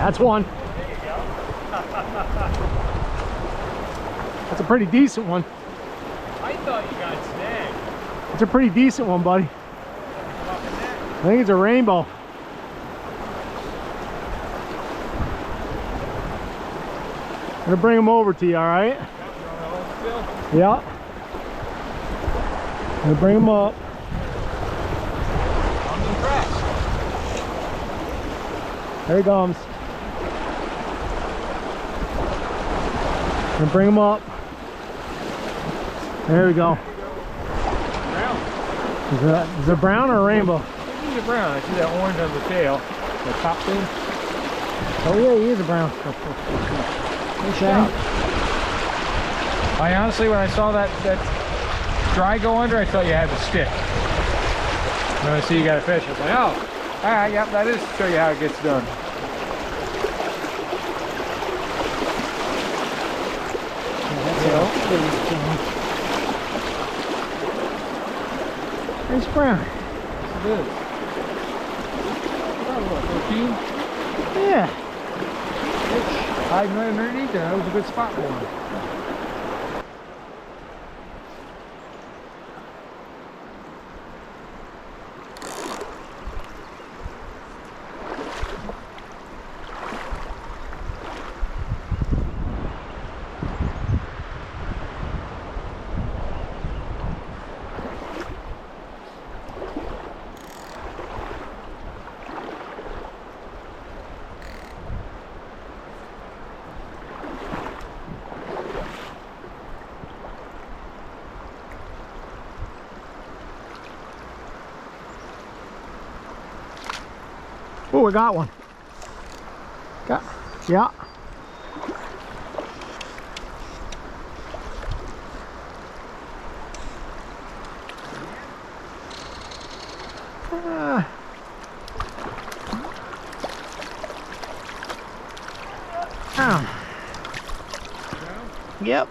That's one. That's a pretty decent one. I thought you got snagged. It's a pretty decent one, buddy. I think it's a rainbow. I'm gonna bring them over to you, all right? Yeah. I'm gonna bring them up. I'm impressed. There he comes. I'm gonna bring them up. There we go. Brown. Is it brown or a rainbow? I think he's a brown. I see that orange on the tail. The top thing. Oh yeah, he is a brown. Shot. I honestly, when I saw that dry go under, I thought you had the stick. When I see you got a fish, I was like, oh, all right, yep, that is to show you how it gets done. It's brown. Yes, it is. Probably what, 13? Yeah. Hiding right underneath there. That was a good spot for him. Oh, I got one. Yeah. Yep.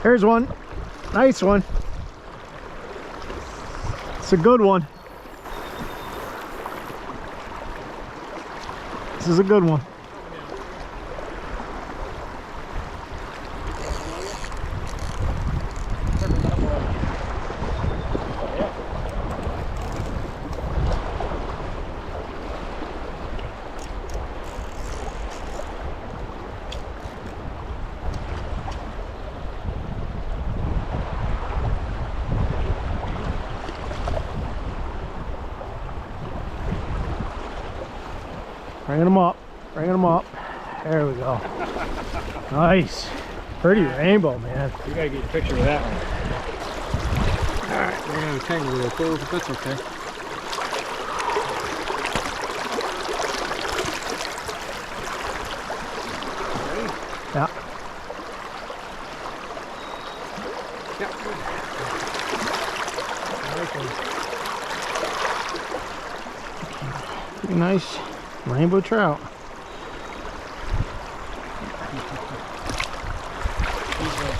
Here's one. Nice one. It's a good one. This is a good one. Bringing them up, bringing them up. There we go. Nice. Pretty rainbow, man. You gotta get a picture of that one. Alright, we're gonna have a tangle there too, but that's okay. Yeah. Yep. Pretty nice rainbow trout.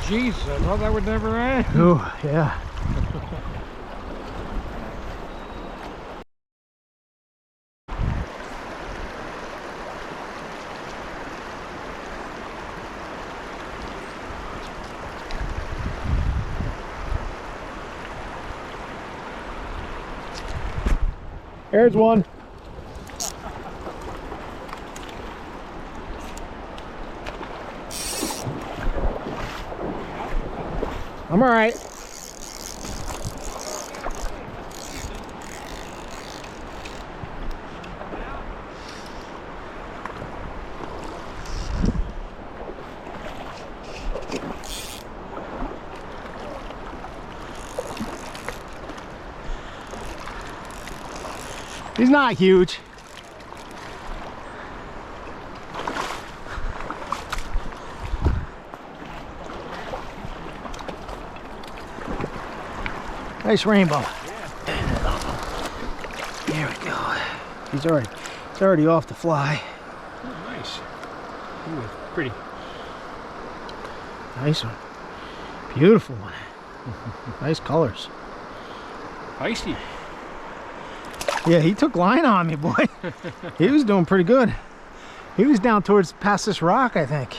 Jesus, I thought that would never end. Oh, yeah. There's one. I'm all right. He's not huge. Nice rainbow. There we go. He's already off the fly. Oh, nice. Ooh, pretty. Nice one. Beautiful one. Nice colors. Feisty. Yeah, he took line on me, boy. He was doing pretty good. He was down towards past this rock, I think.